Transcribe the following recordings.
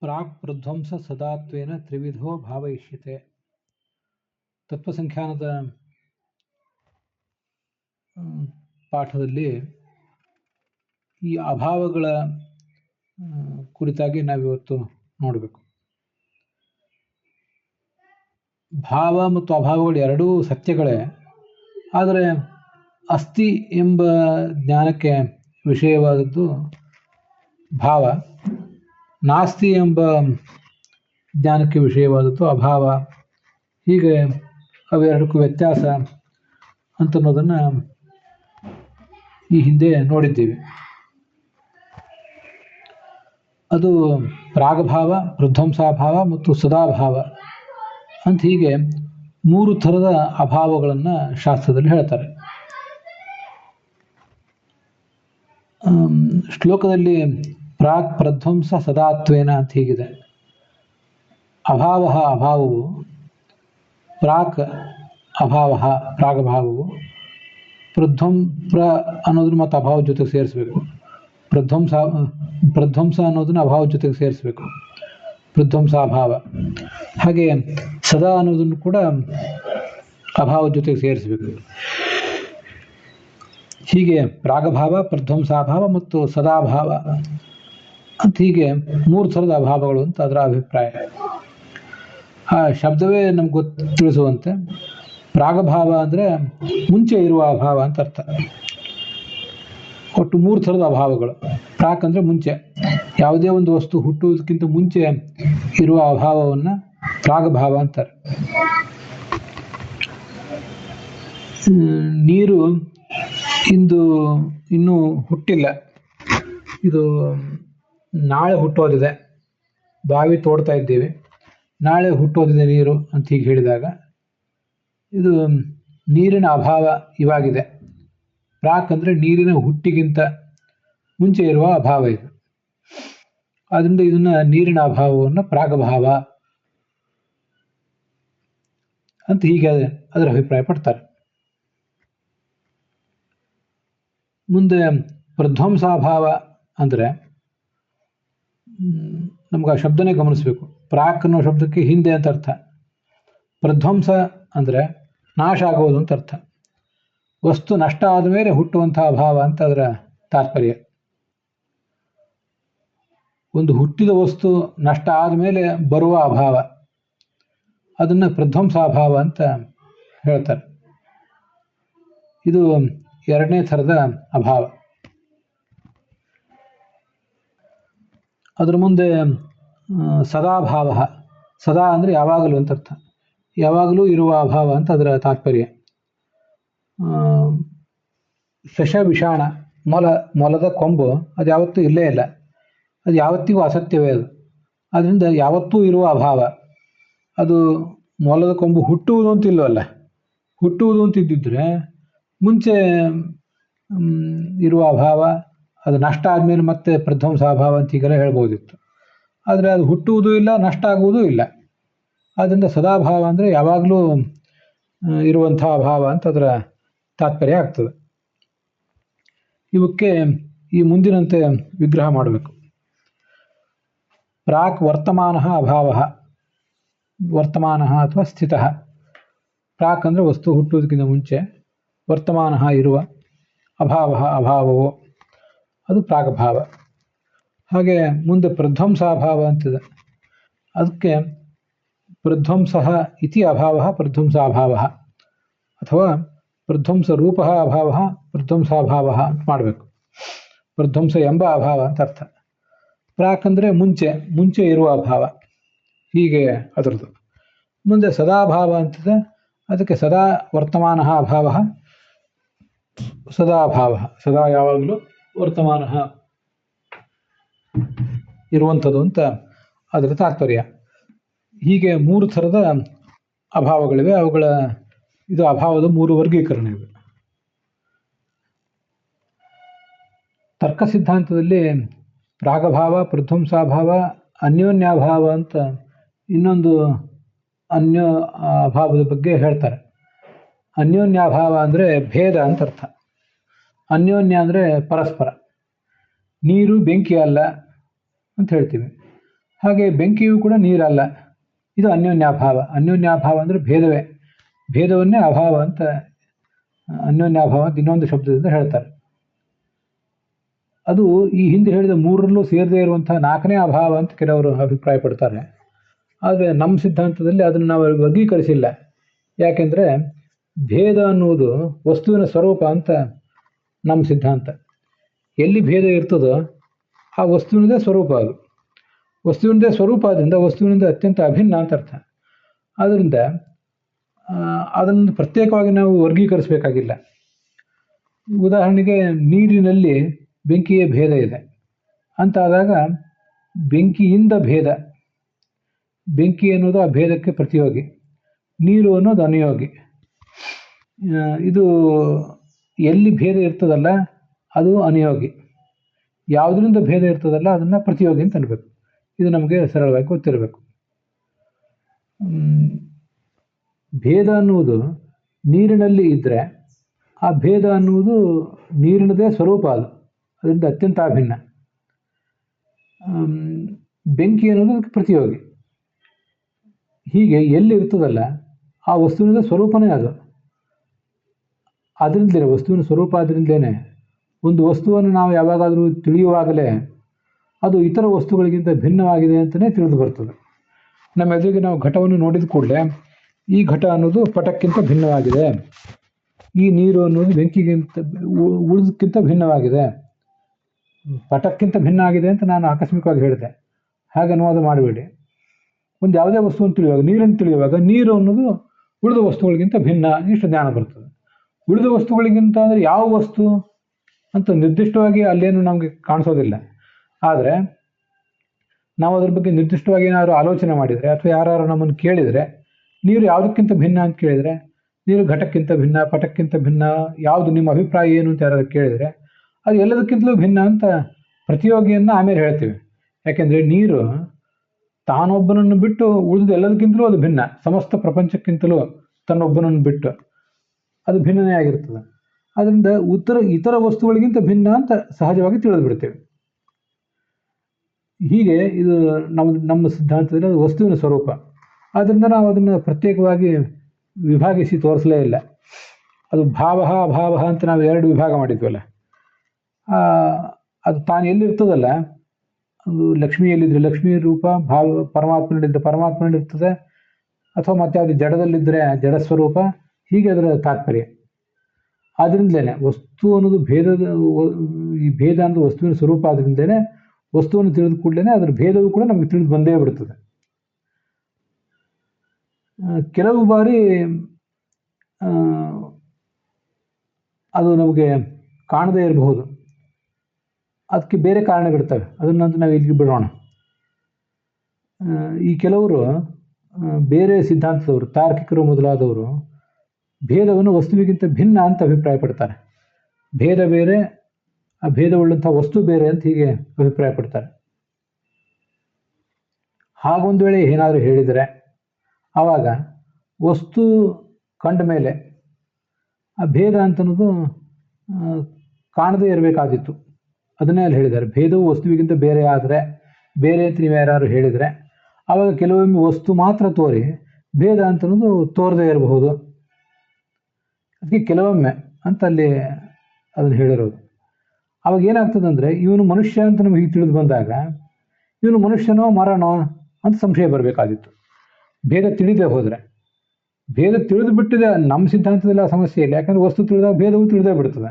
ಪ್ರಾಕ್ ಪ್ರಧ್ವಂಸ ಸದಾತ್ವೇನ ತ್ರಿವಿಧೋ ಭಾವಯಿಷ್ಯತೆ. ತತ್ವಸಂಖ್ಯಾನದ ಪಾಠದಲ್ಲಿ ಈ ಅಭಾವಗಳ ಕುರಿತಾಗಿ ನಾವಿವತ್ತು ನೋಡಬೇಕು. ಭಾವ ಮತ್ತು ಅಭಾವಗಳು ಎರಡೂ ಸತ್ಯಗಳೇ, ಆದರೆ ಅಸ್ಥಿ ಎಂಬ ಜ್ಞಾನಕ್ಕೆ ವಿಷಯವಾದದ್ದು ಭಾವ, ನಾಸ್ತಿ ಎಂಬ ಜ್ಞಾನಕ್ಕೆ ವಿಷಯವಾದದ್ದು ಅಭಾವ. ಹೀಗೆ ಅವೆರಡಕ್ಕೂ ವ್ಯತ್ಯಾಸ ಅಂತನ್ನೋದನ್ನು ಈ ಹಿಂದೆ ನೋಡಿದ್ದೀವಿ. ಅದು ಪ್ರಾಗಭಾವ, ಪ್ರಧ್ವಂಸಾಭಾವ ಮತ್ತು ಸದಾಭಾವ ಅಂತ ಹೀಗೆ ಮೂರು ಥರದ ಅಭಾವಗಳನ್ನು ಶಾಸ್ತ್ರದಲ್ಲಿ ಹೇಳ್ತಾರೆ. ಶ್ಲೋಕದಲ್ಲಿ ಪ್ರಾಕ್ ಪ್ರಧ್ವಂಸ ಸದಾತ್ವೇನ ಅಂತ ಹೀಗಿದೆ. ಅಭಾವ ಅಭಾವವು, ಪ್ರಾಕ್ ಅಭಾವ ಪ್ರಾಗಭಾವವು, ಅನ್ನೋದನ್ನು ಮತ್ತು ಅಭಾವ ಜೊತೆಗೆ ಸೇರಿಸಬೇಕು. ಪ್ರಧ್ವಂಸ ಅನ್ನೋದನ್ನು ಅಭಾವ ಜೊತೆಗೆ ಸೇರಿಸಬೇಕು, ಪ್ರಧ್ವಂಸಾಭಾವ. ಹಾಗೆ ಸದಾ ಅನ್ನೋದನ್ನು ಕೂಡ ಅಭಾವ ಜೊತೆಗೆ ಸೇರಿಸಬೇಕು. ಹೀಗೆ ಪ್ರಾಗಭಾವ, ಪ್ರಧ್ವಂಸಾಭಾವ ಮತ್ತು ಸದಾಭಾವ ಅಂತ ಹೀಗೆ ಮೂರು ಥರದ ಅಭಾವಗಳು ಅಂತ ಅದರ ಅಭಿಪ್ರಾಯ. ಆ ಶಬ್ದವೇ ನಮ್ಗೆ ತಿಳಿಸುವಂತೆ ಪ್ರಾಗಭಾವ ಅಂದರೆ ಮುಂಚೆ ಇರುವ ಅಭಾವ ಅಂತ ಅರ್ಥ. ಒಟ್ಟು ಮೂರು ಥರದ ಅಭಾವಗಳು. ಪ್ರಾಕ್ ಅಂದರೆ ಮುಂಚೆ, ಯಾವುದೇ ಒಂದು ವಸ್ತು ಹುಟ್ಟುವುದಕ್ಕಿಂತ ಮುಂಚೆ ಇರುವ ಅಭಾವವನ್ನು ಪ್ರಾಗಭಾವ ಅಂತಾರೆ. ನೀರು ಇನ್ನೂ ಹುಟ್ಟಿಲ್ಲ, ಇದು ನಾಳೆ ಹುಟ್ಟೋದಿದೆ, ಬಾವಿ ತೋಡ್ತಾ ಇದ್ದೀವಿ, ನಾಳೆ ಹುಟ್ಟೋದಿದೆ ನೀರು ಅಂತ ಹೀಗೆ ಹೇಳಿದಾಗ ಇದು ನೀರಿನ ಅಭಾವ ಇವಾಗಿದೆ. ಪ್ರಾಕ್ ಅಂದರೆ ನೀರಿನ ಹುಟ್ಟಿಗಿಂತ ಮುಂಚೆ ಇರುವ ಅಭಾವ ಇದು. ಆದ್ದರಿಂದ ಇದನ್ನು ನೀರಿನ ಅಭಾವವನ್ನು ಪ್ರಾಗಭಾವ ಅಂತ ಹೀಗೆ ಅದರ ಅಭಿಪ್ರಾಯ ಪಡ್ತಾರೆ. ಮುಂದೆ ಪ್ರಧ್ವಂಸಾಭಾವ ಅಂದರೆ ನಮ್ಗೆ ಆ ಶಬ್ದನೇ ಗಮನಿಸಬೇಕು. ಪ್ರಾಕ್ ಅನ್ನೋ ಶಬ್ದಕ್ಕೆ ಹಿಂದೆ ಅಂತ ಅರ್ಥ. ಪ್ರಧ್ವಂಸ ಅಂದರೆ ನಾಶ ಆಗೋದು ಅಂತ ಅರ್ಥ. ವಸ್ತು ನಷ್ಟ ಆದ ಮೇಲೆ ಹುಟ್ಟುವಂತಹ ಅಭಾವ ಅಂತ ಅದರ ತಾತ್ಪರ್ಯ. ಒಂದು ಹುಟ್ಟಿದ ವಸ್ತು ನಷ್ಟ ಆದಮೇಲೆ ಬರುವ ಅಭಾವ, ಅದನ್ನು ಪ್ರಧ್ವಂಸಾಭಾವ ಅಂತ ಹೇಳ್ತಾರೆ. ಇದು ಎರಡನೇ ಥರದ ಅಭಾವ. ಅದರ ಮುಂದೆ ಸದಾಭಾವ. ಸದಾ ಅಂದರೆ ಯಾವಾಗಲೂ ಅಂತ ಅರ್ಥ. ಯಾವಾಗಲೂ ಇರುವ ಅಭಾವ ಅಂತ ಅದರ ತಾತ್ಪರ್ಯ. ಶಶ ವಿಷಾಣ, ಮೊಲದ ಕೊಂಬು ಅದು ಯಾವತ್ತೂ ಇಲ್ಲೇ ಇಲ್ಲ, ಅದು ಯಾವತ್ತಿಗೂ ಅಸತ್ಯವೇ ಅದು. ಅದರಿಂದ ಯಾವತ್ತೂ ಇರುವ ಅಭಾವ. ಅದು ಮೊಲದ ಕೊಂಬು ಹುಟ್ಟುವುದು ಅಂತಿಲ್ವಲ್ಲ, ಹುಟ್ಟುವುದು ಅಂತಿದ್ದಿದ್ರೆ ಮುಂಚೆ ಇರುವ ಅಭಾವ, ಅದು ನಷ್ಟ ಆದಮೇಲೆ ಮತ್ತೆ ಪ್ರಧ್ವಂಸಾಭಾವ ಅಂತ ಹೀಗೆಲ್ಲ ಹೇಳ್ಬೋದಿತ್ತು. ಆದರೆ ಅದು ಹುಟ್ಟುವುದೂ ಇಲ್ಲ, ನಷ್ಟ ಆಗುವುದೂ ಇಲ್ಲ. ಆದ್ದರಿಂದ ಸದಾಭಾವ ಅಂದರೆ ಯಾವಾಗಲೂ ಇರುವಂಥ ಅಭಾವ ಅಂತ ಅದರ ತಾತ್ಪರ್ಯ ಆಗ್ತದೆ. ಇವಕ್ಕೆ ಈ ಮುಂದಿನಂತೆ ವಿಗ್ರಹ ಮಾಡಬೇಕು. ಪ್ರಾಕ್ ವರ್ತಮಾನ ಅಭಾವ, ವರ್ತಮಾನ ಅಥವಾ ಸ್ಥಿತ. ಪ್ರಾಕ್ ಅಂದರೆ ವಸ್ತು ಹುಟ್ಟುವುದಕ್ಕಿಂತ ಮುಂಚೆ, ವರ್ತಮಾನ ಇರುವ, ಅಭಾವ ಅಭಾವವು, ಅದು ಪ್ರಾಗಭಾವ. ಹಾಗೆ ಮುಂದೆ ಪ್ರಧ್ವಂಸಾಭಾವ ಅಂತಿದೆ. ಅದಕ್ಕೆ ಪ್ರಧ್ವಂಸ ಇತಿ ಅಭಾವ ಪ್ರಧ್ವಂಸಾಭಾವ, ಅಥವಾ ಪ್ರಧ್ವಂಸ ರೂಪ ಅಭಾವ ಪ್ರಧ್ವಂಸಾಭಾವ ಅಂತ ಮಾಡಬೇಕು. ಪ್ರಧ್ವಂಸ ಎಂಬ ಅಭಾವ ಅಂತ ಅರ್ಥ. ಪ್ರಾಕ್ ಅಂದರೆ ಮುಂಚೆ ಇರುವ ಅಭಾವ, ಹೀಗೆ ಅದರದ್ದು. ಮುಂದೆ ಸದಾಭಾವ ಅಂತಿದೆ. ಅದಕ್ಕೆ ಸದಾ ವರ್ತಮಾನ ಅಭಾವ ಸದಾಭಾವ, ಸದಾ ಯಾವಾಗಲೂ ವರ್ತಮಾನ ಇರುವಂಥದ್ದು ಅಂತ ಅದರ ತಾತ್ಪರ್ಯ. ಹೀಗೆ ಮೂರು ಥರದ ಅಭಾವಗಳಿವೆ. ಇದು ಅಭಾವದ ಮೂರು ವರ್ಗೀಕರಣ ಇವೆ. ತರ್ಕ ಸಿದ್ಧಾಂತದಲ್ಲಿ ಪ್ರಾಗಭಾವ, ಪ್ರಧ್ವಂಸಾಭಾವ, ಅನ್ಯೋನ್ಯಾಭಾವ ಅಂತ ಇನ್ನೊಂದು ಅಭಾವದ ಬಗ್ಗೆ ಹೇಳ್ತಾರೆ. ಅನ್ಯೋನ್ಯಾಭಾವ ಅಂದರೆ ಭೇದ ಅಂತ ಅರ್ಥ. ಅನ್ಯೋನ್ಯ ಅಂದರೆ ಪರಸ್ಪರ. ನೀರು ಬೆಂಕಿ ಅಲ್ಲ ಅಂತ ಹೇಳ್ತೀವಿ. ಹಾಗೆ ಬೆಂಕಿಯೂ ಕೂಡ ನೀರಲ್ಲ. ಇದು ಅನ್ಯೋನ್ಯಾಭಾವ. ಅನ್ಯೋನ್ಯಾಭಾವ ಅಂದರೆ ಭೇದವೇ, ಭೇದವನ್ನೇ ಅಭಾವ ಅಂತ ಅನ್ಯೋನ್ಯಾಭಾವ ಅಂತ ಇನ್ನೊಂದು ಶಬ್ದದಿಂದ ಹೇಳ್ತಾರೆ. ಅದು ಈ ಹಿಂದೆ ಹೇಳಿದ ಮೂರರಲ್ಲೂ ಸೇರದೇ ಇರುವಂತಹ ನಾಲ್ಕನೇ ಅಭಾವ ಅಂತ ಕೆಲವರು ಅಭಿಪ್ರಾಯ ಪಡ್ತಾರೆ. ಆದರೆ ನಮ್ಮ ಸಿದ್ಧಾಂತದಲ್ಲಿ ಅದನ್ನು ನಾವು ವರ್ಗೀಕರಿಸಿಲ್ಲ. ಯಾಕೆಂದರೆ ಭೇದ ಅನ್ನುವುದು ವಸ್ತುವಿನ ಸ್ವರೂಪ ಅಂತ ನಮ್ಮ ಸಿದ್ಧಾಂತ. ಎಲ್ಲಿ ಭೇದ ಇರ್ತದೋ ಆ ವಸ್ತುವಿನದೇ ಸ್ವರೂಪ. ಅದು ವಸ್ತುವಿನದೇ ಸ್ವರೂಪ ಆದ್ದರಿಂದ ವಸ್ತುವಿನಿಂದ ಅತ್ಯಂತ ಅಭಿನ್ನ ಅಂತ ಅರ್ಥ. ಆದ್ದರಿಂದ ಅದನ್ನು ಪ್ರತ್ಯೇಕವಾಗಿ ನಾವು ವರ್ಗೀಕರಿಸಬೇಕಾಗಿಲ್ಲ. ಉದಾಹರಣೆಗೆ ನೀರಿನಲ್ಲಿ ಬೆಂಕಿಯ ಭೇದ ಇದೆ ಅಂತಾದಾಗ ಬೆಂಕಿಯಿಂದ ಭೇದ, ಬೆಂಕಿ ಅನ್ನೋದು ಆ ಭೇದಕ್ಕೆ ಪ್ರತಿಯೋಗಿ, ನೀರು ಅನ್ನೋದು ಅನುಯೋಗಿ. ಇದು ಎಲ್ಲಿ ಭೇದ ಇರ್ತದಲ್ಲ ಅದು ಅನುಯೋಗಿ, ಯಾವುದರಿಂದ ಭೇದ ಇರ್ತದಲ್ಲ ಅದನ್ನು ಪ್ರತಿಯೋಗಿ ಅಂತ ಅನ್ಬೇಕು. ಇದು ನಮಗೆ ಸರಳವಾಗಿ ಗೊತ್ತಿರಬೇಕು. ಭೇದ ಅನ್ನುವುದು ನೀರಿನಲ್ಲಿ ಇದ್ದರೆ ಆ ಭೇದ ಅನ್ನುವುದು ನೀರಿನದೇ ಸ್ವರೂಪ, ಅದು ಅದರಿಂದ ಅತ್ಯಂತ ಅಭಿನ್ನ. ಬೆಂಕಿ ಅನ್ನೋದು ಅದಕ್ಕೆ ಪ್ರತಿಯೋಗಿ. ಹೀಗೆ ಎಲ್ಲಿ ಇರ್ತದಲ್ಲ ಆ ವಸ್ತುವಿನ ಸ್ವರೂಪನೇ ಅದು. ಅದರಿಂದಲೇ ವಸ್ತುವಿನ ಸ್ವರೂಪ, ಅದರಿಂದಲೇ ಒಂದು ವಸ್ತುವನ್ನು ನಾವು ಯಾವಾಗಾದರೂ ತಿಳಿಯುವಾಗಲೇ ಅದು ಇತರ ವಸ್ತುಗಳಿಗಿಂತ ಭಿನ್ನವಾಗಿದೆ ಅಂತಲೇ ತಿಳಿದು ಬರ್ತದೆ. ನಮ್ಮ ಎದುರಿಗೆ ನಾವು ಘಟವನ್ನು ನೋಡಿದ ಕೂಡಲೇ ಈ ಘಟ ಅನ್ನೋದು ಪಟಕ್ಕಿಂತ ಭಿನ್ನವಾಗಿದೆ, ಈ ನೀರು ಅನ್ನೋದು ಬೆಂಕಿಗಿಂತ ಉಳಿದಕ್ಕಿಂತ ಭಿನ್ನವಾಗಿದೆ. ಪಟಕ್ಕಿಂತ ಭಿನ್ನ ಆಗಿದೆ ಅಂತ ನಾನು ಆಕಸ್ಮಿಕವಾಗಿ ಹೇಳಿದೆ, ಹಾಗೆ ಅನುವಾದ ಮಾಡಬೇಡಿ. ಒಂದು ಯಾವುದೇ ವಸ್ತುವನ್ನು ತಿಳಿಯುವಾಗ, ನೀರನ್ನು ತಿಳಿಯುವಾಗ ನೀರು ಅನ್ನೋದು ಉಳಿದ ವಸ್ತುಗಳಿಗಿಂತ ಭಿನ್ನ ಇಷ್ಟು ಜ್ಞಾನ ಬರ್ತದೆ. ಉಳಿದ ವಸ್ತುಗಳಿಗಿಂತ ಅಂದರೆ ಯಾವ ವಸ್ತು ಅಂತ ನಿರ್ದಿಷ್ಟವಾಗಿ ಅಲ್ಲೇನು ನಮಗೆ ಕಾಣಿಸೋದಿಲ್ಲ. ಆದರೆ ನಾವು ಅದ್ರ ಬಗ್ಗೆ ನಿರ್ದಿಷ್ಟವಾಗಿ ಏನಾದರೂ ಆಲೋಚನೆ ಮಾಡಿದರೆ ಅಥವಾ ಯಾರು ನಮ್ಮನ್ನು ಕೇಳಿದರೆ ನೀರು ಯಾವುದಕ್ಕಿಂತ ಭಿನ್ನ ಅಂತ ಕೇಳಿದರೆ, ನೀರು ಘಟಕ್ಕಿಂತ ಭಿನ್ನ, ಪಟಕ್ಕಿಂತ ಭಿನ್ನ, ಯಾವುದು ನಿಮ್ಮ ಅಭಿಪ್ರಾಯ ಏನು ಅಂತ ಯಾರು ಕೇಳಿದರೆ ಅದು ಎಲ್ಲದಕ್ಕಿಂತಲೂ ಭಿನ್ನ ಅಂತ ಪ್ರತಿಯೋಗಿಯನ್ನು ಆಮೇಲೆ ಹೇಳ್ತೀವಿ. ಯಾಕೆಂದರೆ ನೀರು ತಾನೊಬ್ಬನನ್ನು ಬಿಟ್ಟು ಉಳಿದ ಎಲ್ಲದಕ್ಕಿಂತಲೂ ಅದು ಭಿನ್ನ, ಸಮಸ್ತ ಪ್ರಪಂಚಕ್ಕಿಂತಲೂ ತನ್ನೊಬ್ಬನನ್ನು ಬಿಟ್ಟು ಅದು ಭಿನ್ನನೇ ಆಗಿರ್ತದೆ. ಅದರಿಂದ ಇತರ ವಸ್ತುಗಳಿಗಿಂತ ಭಿನ್ನ ಅಂತ ಸಹಜವಾಗಿ ತಿಳಿದು ಬಿಡ್ತೇವೆ. ಹೀಗೆ ಇದು ನಮ್ಮ ಸಿದ್ಧಾಂತದಲ್ಲಿ ಅದು ವಸ್ತುವಿನ ಸ್ವರೂಪ. ಆದ್ದರಿಂದ ನಾವು ಅದನ್ನು ಪ್ರತ್ಯೇಕವಾಗಿ ವಿಭಾಗಿಸಿ ತೋರಿಸಲೇ ಇಲ್ಲ. ಅದು ಭಾವ ಅಭಾವ ಅಂತ ನಾವು ಎರಡು ವಿಭಾಗ ಮಾಡಿದ್ವಲ್ಲ, ಅದು ತಾನು ಎಲ್ಲಿರ್ತದಲ್ಲ, ಅದು ಲಕ್ಷ್ಮಿಯಲ್ಲಿದ್ದರೆ ಲಕ್ಷ್ಮೀ ರೂಪ, ಪರಮಾತ್ಮನಲ್ಲಿದ್ದರೆ ಪರಮಾತ್ಮನಲ್ಲಿರ್ತದೆ, ಅಥವಾ ಮತ್ತೆ ಅದು ಜಡದಲ್ಲಿದ್ದರೆ ಜಡ ಸ್ವರೂಪ, ಹೀಗೆ ಅದರ ತಾತ್ಪರ್ಯ. ಆದ್ದರಿಂದಲೇ ವಸ್ತು ಅನ್ನೋದು ಈ ಭೇದ ಅನ್ನೋದು ವಸ್ತುವಿನ ಸ್ವರೂಪ. ಆದ್ದರಿಂದಲೇ ವಸ್ತುವನ್ನು ತಿಳಿದ ಕೂಡಲೇ ಅದರ ಭೇದವು ಕೂಡ ನಮಗೆ ತಿಳಿದು ಬಂದೇ ಬಿಡುತ್ತದೆ. ಕೆಲವು ಬಾರಿ ಅದು ನಮಗೆ ಕಾಣದೇ ಇರಬಹುದು, ಅದಕ್ಕೆ ಬೇರೆ ಕಾರಣಗಳಿರ್ತವೆ, ಅದನ್ನಂತೂ ನಾವು ಇಲ್ಲಿ ಬಿಡೋಣ. ಈ ಕೆಲವರು ಬೇರೆ ಸಿದ್ಧಾಂತದವರು, ತಾರ್ಕಿಕರು ಮೊದಲಾದವರು ಭೇದವನ್ನು ವಸ್ತುವಿಗಿಂತ ಭಿನ್ನ ಅಂತ ಅಭಿಪ್ರಾಯ ಪಡ್ತಾರೆ. ಭೇದ ಬೇರೆ, ಆ ಭೇದವುಳ್ಳಂಥ ವಸ್ತು ಬೇರೆ ಅಂತ ಹೀಗೆ ಅಭಿಪ್ರಾಯ ಪಡ್ತಾರೆ. ಹಾಗೊಂದು ವೇಳೆ ಏನಾದರೂ ಹೇಳಿದರೆ ಆವಾಗ ವಸ್ತು ಕಂಡ ಮೇಲೆ ಆ ಭೇದ ಅಂತನ್ನೋದು ಕಾಣದೇ ಇರಬೇಕಾದಿತ್ತು. ಅದನ್ನೇ ಅಲ್ಲಿ ಹೇಳಿದ್ದಾರೆ. ಭೇದವು ವಸ್ತುವಿಗಿಂತ ಬೇರೆ ಆದರೆ, ಬೇರೆ ಅಂತ ನೀವು ಯಾರು ಹೇಳಿದರೆ ಆವಾಗ ಕೆಲವೊಮ್ಮೆ ವಸ್ತು ಮಾತ್ರ ತೋರಿ ಭೇದ ಅಂತನ್ನೋದು ತೋರದೇ ಇರಬಹುದು. ಅದಕ್ಕೆ ಕೆಲವೊಮ್ಮೆ ಅಂತ ಅಲ್ಲಿ ಅದನ್ನು ಹೇಳಿರೋದು. ಅವಾಗ ಏನಾಗ್ತದೆ ಅಂದರೆ, ಇವನು ಮನುಷ್ಯ ಅಂತ ನಮಗೆ ಹೀಗೆ ತಿಳಿದು ಬಂದಾಗ ಇವನು ಮನುಷ್ಯನೋ ಮರನೋ ಅಂತ ಸಂಶಯ ಬರಬೇಕಾದಿತ್ತು. ಭೇದ ತಿಳಿದೇ ಹೋದರೆ, ಭೇದ ತಿಳಿದು ಬಿಟ್ಟಿದೆ ನಮ್ಮ ಸಿದ್ಧಾಂತದಲ್ಲಿ ಆ ಸಮಸ್ಯೆ ಇಲ್ಲ. ಯಾಕಂದರೆ ವಸ್ತು ತಿಳಿದಾಗ ಭೇದವು ತಿಳಿದೇ ಬಿಡ್ತದೆ.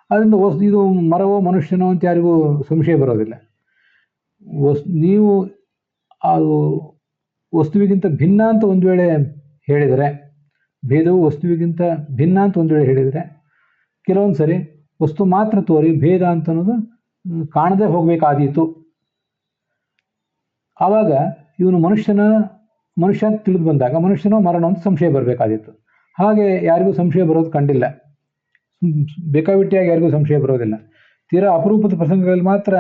ಅದರಿಂದ ಇದು ಮರವೋ ಮನುಷ್ಯನೋ ಅಂತ ಯಾರಿಗೂ ಸಂಶಯ ಬರೋದಿಲ್ಲ. ನೀವು ಅದು ವಸ್ತುವಿಗಿಂತ ಭಿನ್ನ ಅಂತ ಒಂದು ವೇಳೆ ಹೇಳಿದರೆ, ಭೇದವು ವಸ್ತುವಿಗಿಂತ ಭಿನ್ನ ಅಂತ ಒಂದು ವೇಳೆ ಹೇಳಿದರೆ, ಕೆಲವೊಂದು ಸರಿ ವಸ್ತು ಮಾತ್ರ ತೋರಿ ಭೇದ ಅಂತ ಅನ್ನೋದು ಕಾಣದೇ ಹೋಗಬೇಕಾದೀತು. ಆವಾಗ ಇವನು ಮನುಷ್ಯ ಅಂತ ತಿಳಿದು ಬಂದಾಗ ಮನುಷ್ಯನೋ ಮರನೋ ಅಂತ ಸಂಶಯ ಬರಬೇಕಾದಿತ್ತು. ಹಾಗೆ ಯಾರಿಗೂ ಸಂಶಯ ಬರೋದು ಕಂಡಿಲ್ಲ. ಬೇಕಾಬಿಟ್ಟಿಯಾಗಿ ಯಾರಿಗೂ ಸಂಶಯ ಬರೋದಿಲ್ಲ. ತೀರಾ ಅಪರೂಪದ ಪ್ರಸಂಗಗಳಲ್ಲಿ ಮಾತ್ರ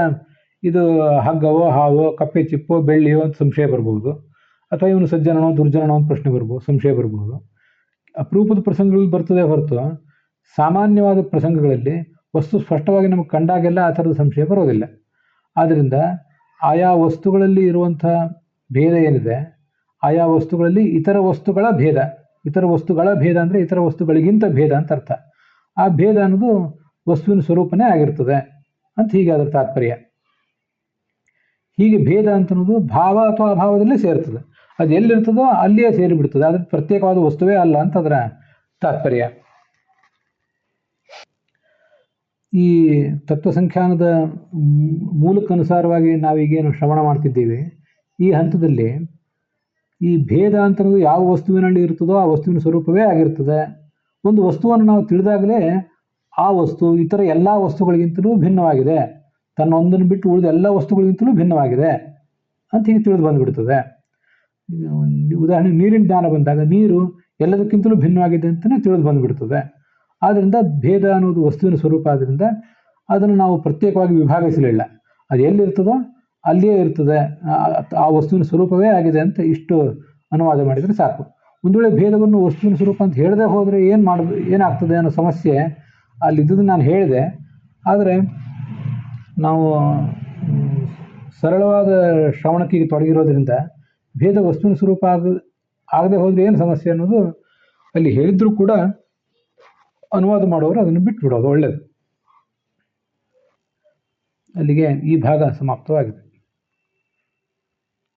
ಇದು ಹಗ್ಗವೋ ಹಾವೋ ಕಪ್ಪೆ ಚಿಪ್ಪೋ ಬೆಳ್ಳಿಯೋ ಅಂತ ಸಂಶಯ ಬರ್ಬೋದು, ಅಥವಾ ಇವನು ಸಜ್ಜನನೋ ದುರ್ಜನನೋ ಅಂತ ಪ್ರಶ್ನೆ ಬರ್ಬೋದು, ಸಂಶಯ ಬರ್ಬೋದು. ಅಪರೂಪದ ಪ್ರಸಂಗಗಳಲ್ಲಿ ಬರ್ತದೆ ಹೊರತು ಸಾಮಾನ್ಯವಾದ ಪ್ರಸಂಗಗಳಲ್ಲಿ ವಸ್ತು ಸ್ಪಷ್ಟವಾಗಿ ನಮಗೆ ಕಂಡಾಗೆಲ್ಲ ಆ ಥರದ ಸಂಶಯ ಬರೋದಿಲ್ಲ. ಆದ್ದರಿಂದ ಆಯಾ ವಸ್ತುಗಳಲ್ಲಿ ಇರುವಂಥ ಭೇದ ಏನಿದೆ ಆಯಾ ವಸ್ತುಗಳಲ್ಲಿ ಇತರ ವಸ್ತುಗಳ ಭೇದ, ಇತರ ವಸ್ತುಗಳ ಭೇದ ಅಂದರೆ ಇತರ ವಸ್ತುಗಳಿಗಿಂತ ಭೇದ ಅಂತ ಅರ್ಥ. ಆ ಭೇದ ಅನ್ನೋದು ವಸ್ತುವಿನ ಸ್ವರೂಪನೇ ಆಗಿರ್ತದೆ ಅಂತ ಹೀಗೆ ಅದರ ತಾತ್ಪರ್ಯ. ಹೀಗೆ ಭೇದ ಅಂತ ಅನ್ನೋದು ಭಾವ ಅಥವಾ ಅಭಾವದಲ್ಲೇ ಸೇರ್ತದೆ. ಅದು ಎಲ್ಲಿರ್ತದೋ ಅಲ್ಲಿಯೇ ಸೇರಿಬಿಡ್ತದೆ. ಅದ್ರ ಪ್ರತ್ಯೇಕವಾದ ವಸ್ತುವೇ ಅಲ್ಲ ಅಂತ ಅದರ ತಾತ್ಪರ್ಯ. ಈ ತತ್ವಸಂಖ್ಯಾನದ ಮೂಲಕ್ಕನುಸಾರವಾಗಿ ನಾವೀಗೇನು ಶ್ರವಣ ಮಾಡ್ತಿದ್ದೀವಿ, ಈ ಹಂತದಲ್ಲಿ ಈ ಭೇದ ಅಂತ ಅನ್ನೋದು ಯಾವ ವಸ್ತುವಿನಲ್ಲಿ ಇರ್ತದೋ ಆ ವಸ್ತುವಿನ ಸ್ವರೂಪವೇ ಆಗಿರ್ತದೆ. ಒಂದು ವಸ್ತುವನ್ನು ನಾವು ತಿಳಿದಾಗಲೇ ಆ ವಸ್ತು ಇತರ ಎಲ್ಲ ವಸ್ತುಗಳಿಗಿಂತಲೂ ಭಿನ್ನವಾಗಿದೆ, ತನ್ನೊಂದನ್ನು ಬಿಟ್ಟು ಉಳಿದ ಎಲ್ಲ ವಸ್ತುಗಳಿಗಿಂತಲೂ ಭಿನ್ನವಾಗಿದೆ ಅಂತ ಹೀಗೆ ತಿಳಿದು ಬಂದುಬಿಡ್ತದೆ. ಉದಾಹರಣೆ ನೀರಿನ ಜ್ಞಾನ ಬಂದಾಗ ನೀರು ಎಲ್ಲದಕ್ಕಿಂತಲೂ ಭಿನ್ನವಾಗಿದೆ ಅಂತಲೇ ತಿಳಿದು ಬಂದುಬಿಡ್ತದೆ. ಆದ್ದರಿಂದ ಭೇದ ಅನ್ನೋದು ವಸ್ತುವಿನ ಸ್ವರೂಪ ಆದ್ದರಿಂದ ಅದನ್ನು ನಾವು ಪ್ರತ್ಯೇಕವಾಗಿ ವಿಭಾಗಿಸಲಿಲ್ಲ. ಅದು ಎಲ್ಲಿರ್ತದೋ ಅಲ್ಲಿಯೇ ಇರ್ತದೆ, ಆ ವಸ್ತುವಿನ ಸ್ವರೂಪವೇ ಆಗಿದೆ ಅಂತ ಇಷ್ಟು ಅನುವಾದ ಮಾಡಿದರೆ ಸಾಕು. ಒಂದು ವೇಳೆ ಭೇದವನ್ನು ವಸ್ತುವಿನ ಸ್ವರೂಪ ಅಂತ ಹೇಳದೆ ಹೋದರೆ ಏನಾಗ್ತದೆ ಅನ್ನೋ ಸಮಸ್ಯೆ ಅಲ್ಲಿದ್ದುದು ನಾನು ಹೇಳಿದೆ. ಆದರೆ ನಾವು ಸರಳವಾದ ಶ್ರವಣಕ್ಕೆ ತೊಡಗಿರೋದ್ರಿಂದ ಭೇದ ವಸ್ತುವಿನ ಸ್ವರೂಪ ಆಗದೆ ಹೋದರೆ ಏನು ಸಮಸ್ಯೆ ಅನ್ನೋದು ಅಲ್ಲಿ ಹೇಳಿದ್ರೂ ಕೂಡ ಅನುವಾದ ಮಾಡೋರು ಅದನ್ನು ಬಿಟ್ಟು ಬಿಡೋದು ಒಳ್ಳೆಯದು. ಅಲ್ಲಿಗೆ ಈ ಭಾಗ ಸಮಾಪ್ತವಾಗಿದೆ.